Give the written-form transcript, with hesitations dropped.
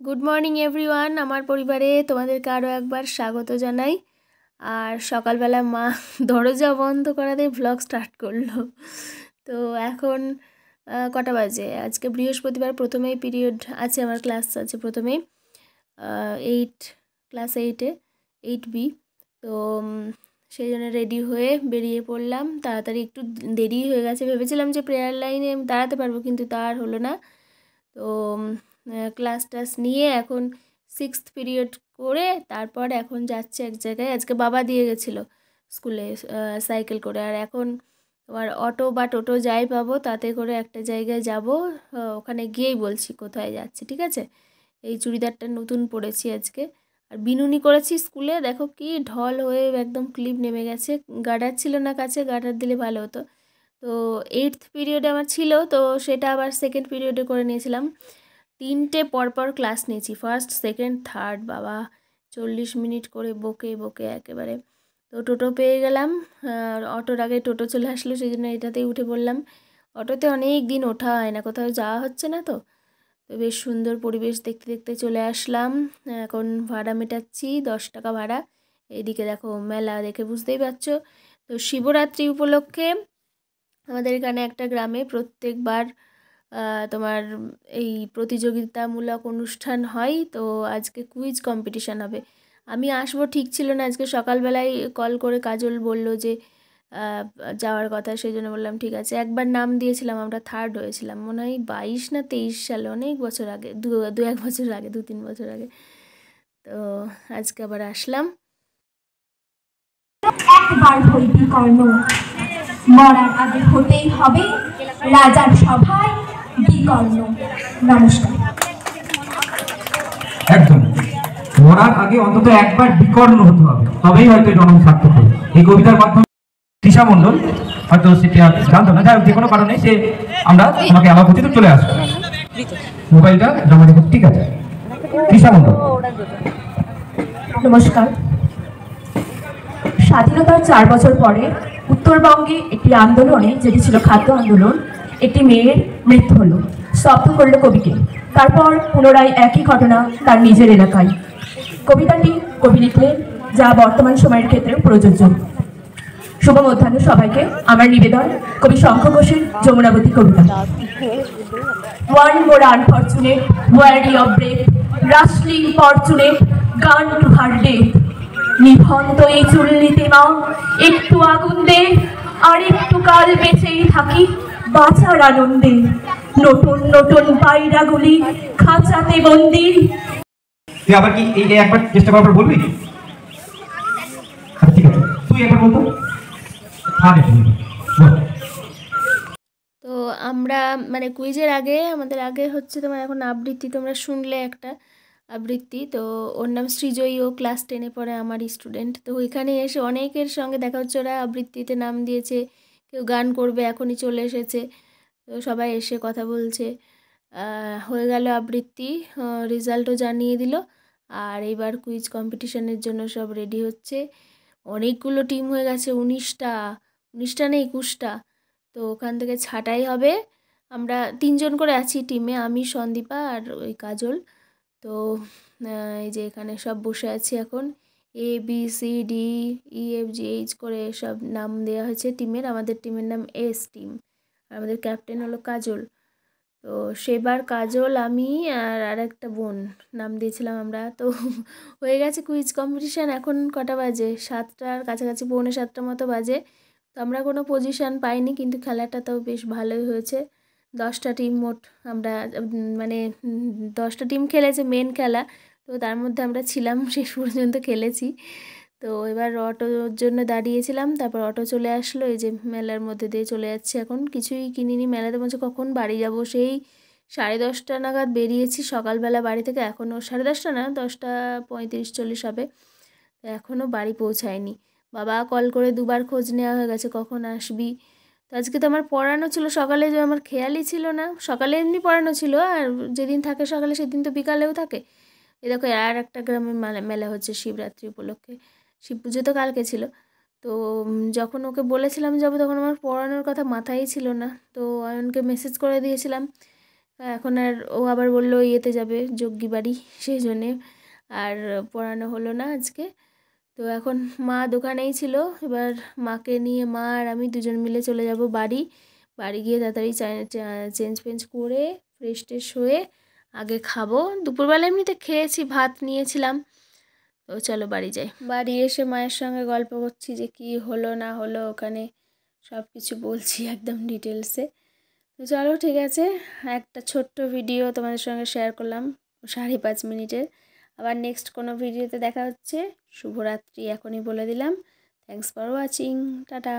Good morning everyone. আমার পরিবারে তোমাদেরকে আরও একবার স্বাগত জানাই। আর সকালবেলা মা দরজা বন্ধ করাতে ভ্লগ স্টার্ট করলো। তো এখন কটা বাজে? আজকে বৃহস্পতিবার, প্রথমেই পিরিয়ড আছে, আমার ক্লাস আছে প্রথমেই 8, ক্লাস 8-এ, 8B। তো সেই জন্য রেডি হয়ে বেরিয়ে পড়লাম। তাড়াতাড়ি একটু দেরি হয়ে গেছে, ভেবেছিলাম যে প্রেয়ার লাইনে দাঁড়াতে পারবো, কিন্তু তা আর হলো না। তো ক্লাস টাস নিয়ে এখন 6th পিরিয়ড করে তারপর এখন যাচ্ছে এক জায়গায়। আজকে বাবা দিয়ে গেছিলো স্কুলে সাইকেল করে। আর এখন তোমার অটো বা টোটো যাই পাবো তাতে করে একটা জায়গায় যাব। ওখানে গিয়েই বলছি কোথায় যাচ্ছি, ঠিক আছে? এই চুড়িদারটা নতুন পরেছি আজকে, আর বিনুনি করেছি স্কুলে। দেখো কি ঢল হয়ে একদম ক্লিপ নেমে গেছে। গার্ডার ছিল না কাছে, গার্ডার দিলে ভালো হতো। তো 8th পিরিয়ডে আমার ছিল, তো সেটা আবার 2nd পিরিয়ডে করে নিয়েছিলাম। 3টে পরপর ক্লাস নিয়েছি, ফার্স্ট, সেকেন্ড, থার্ড। বাবা 40 মিনিট করে বকে বকে একেবারে। তো টোটো পেয়ে গেলাম, অটোর আগে টোটো চলে আসলো, সেই জন্য এটাতেই উঠে পড়লাম। অটোতে অনেক দিন ওঠা হয় না, কোথাও যাওয়া হচ্ছে না। তো তো বেশ সুন্দর পরিবেশ দেখতে দেখতে চলে আসলাম। এখন ভাড়া মেটাচ্ছি, 10 টাকা ভাড়া। এইদিকে দেখো মেলা, দেখে বুঝতেই পারছো। তো শিবরাত্রি উপলক্ষে আমাদের এখানে একটা গ্রামে প্রত্যেকবার তোমার এই প্রতিযোগিতামূলক অনুষ্ঠান হয়। তো আজকে কুইজ কম্পিটিশান হবে। আমি আসবো ঠিক ছিল না, আজকে সকালবেলায় কল করে কাজল বলল যে যাওয়ার কথা, সেই জন্য বললাম ঠিক আছে। একবার নাম দিয়েছিলাম, আমরা থার্ড হয়েছিলাম, মনে হয় 22 না 23 সালে, অনেক বছর আগে, দু এক বছর আগে, 2-3 বছর আগে। তো আজকে আবার আসলাম। একবার হইতে কর্ণ, মরার আগে হতেই হবে রাজার সভায় বিকর্ণ। নমস্কার। একদম, মরার আগে অন্তত একবার বিকর্ণ হতে হবে, তবেই হয়তো জন্ম সার্থক হবে। এই কবিতার মাধ্যমে তৃষা মণ্ডল হয়তো সেটা জানতো না, যাই হোক যে কোনো কারণে সে আমরা তোমাকে আমার প্রতি চলে আসবো। মোবাইলটা জমা রেখে, ঠিক আছে? তৃষা মণ্ডল। নমস্কার। স্বাধীনতার 4 বছর পরে উত্তরবঙ্গে একটি আন্দোলনে, যেটি ছিল খাদ্য আন্দোলন, একটি মেয়ের মৃত্যু হলো, স্তব্ধ করলো কবিকে। তারপর পুনরায় একই ঘটনা তার নিজের এলাকায়। কবিতাটি কবি লিখলেন, যা বর্তমান সময়ের ক্ষেত্রে প্রযোজ্য। শুভ মধ্যাহ্ন সবাইকে। আমার নিবেদন কবি শঙ্খ ঘোষের যমুনাবতী কবিতা। One more unfortunate, weary of breath, rustling fortunate, gun to her death. নিভন্ত এই চুল্লিতে মা একটু আগুন দে, আর একটু কাল বেঁচেই থাকি বাঁচার আনন্দে। নতুন নতুন পায়রাগুলি খাঁচাতে বন্দি। তুই আবার কি এই একবার চেষ্টা করার পর বলবি? আচ্ছা ঠিক আছে, তুই একবার বলতো। তো আমরা মানে কুইজের আগে, আমাদের আগে হচ্ছে তোমার এখন আবৃত্তি, তোমরা শুনলে একটা আবৃত্তি। তো ওর নাম সৃজয়ী, ও ক্লাস 10-এ পড়ে, আমারই স্টুডেন্ট। তো ওইখানে এসে অনেকের সঙ্গে দেখা হচ্ছে, ওরা আবৃত্তিতে নাম দিয়েছে, কেউ গান করবে, এখনই চলে এসেছে। তো সবাই এসে কথা বলছে। হয়ে গেল আবৃত্তি, রেজাল্টও জানিয়ে দিল। আর এইবার কুইজ কম্পিটিশনের জন্য সব রেডি হচ্ছে। অনেকগুলো টিম হয়ে গেছে, 19টা নেই 21টা। তো ওখান থেকে ছাঁটাই হবে। আমরা 3জন করে আছি টিমে, আমি, সন্দীপা আর ওই কাজল। তো এই যে এখানে সব বসে আছি এখন, ABCDEFGH করে সব নাম দেওয়া হয়েছে টিমের। আমাদের টিমের নাম এস টিম, আর আমাদের ক্যাপ্টেন হলো কাজল। তো সেবার কাজল, আমি আর একটা বোন নাম দিয়েছিলাম আমরা। তো হয়ে গেছে কুইজ কম্পিটিশান। এখন কটা বাজে? 7টার কাছাকাছি, 6:45 মতো বাজে। তো আমরা কোনো পজিশান পাইনি, কিন্তু খেলাটা তো বেশ ভালোই হয়েছে। 10টা টিম মোট, আমরা মানে 10টা টিম খেলেছে মেন খেলা। তো তার মধ্যে আমরা ছিলাম, শেষ পর্যন্ত খেলেছি। তো এবার অটোর জন্য দাঁড়িয়েছিলাম, তারপর অটো চলে আসলো। এই যে মেলার মধ্যে দিয়ে চলে যাচ্ছে, এখন কিছুই কিনিনি। মেলাতে বলছে কখন বাড়ি যাব, সেই 10:30 নাগাদ বেরিয়েছি সকালবেলা বাড়ি থেকে, এখনও 10:30 না, 10:35-40 হবে। তো এখনও বাড়ি পৌঁছায়নি। বাবা কল করে 2বার খোঁজ নেওয়া হয়ে গেছে, কখন আসবি। তো আজকে তো আমার পড়ানো ছিল সকালে, যে আমার খেয়ালই ছিল না। সকালে এমনি পড়ানো ছিল, আর যেদিন থাকে সকালে সেদিন তো বিকালেও থাকে। এ দেখো আর একটা গ্রামে মেলা হচ্ছে শিবরাত্রি উপলক্ষে, শিব পুজো তো কালকে ছিল। তো যখন ওকে বলেছিলাম যাবো, তখন আমার পড়ানোর কথা মাথায় ছিল না। তো অয়নকে মেসেজ করে দিয়েছিলাম, এখন আর ও আবার বললো ইয়েতে যাবে যজ্ঞি বাড়ি, সেই জন্যে আর পড়ানো হলো না আজকে। তো এখন মা দোকানেই ছিল, এবার মাকে নিয়ে মা আর আমি দুজন মিলে চলে যাব বাড়ি। বাড়ি গিয়ে তাড়াতাড়ি চেঞ্জ ফেঞ্জ করে ফ্রেশ ট্রেশ হয়ে আগে খাবো। দুপুরবেলা এমনিতে খেয়েছি, ভাত নিয়েছিলাম। তো চলো বাড়ি যাই। বাড়ি এসে মায়ের সঙ্গে গল্প করছি যে কি হলো না হলো, ওখানে সব কিছু বলছি একদম ডিটেলসে। তো চলো ঠিক আছে, একটা ছোট্ট ভিডিও তোমাদের সঙ্গে শেয়ার করলাম 5.5 মিনিটের। আবার নেক্সট কোনো ভিডিওতে দেখা হচ্ছে। শুভরাত্রি এখনই বলে দিলাম। Thanks for watching, tata.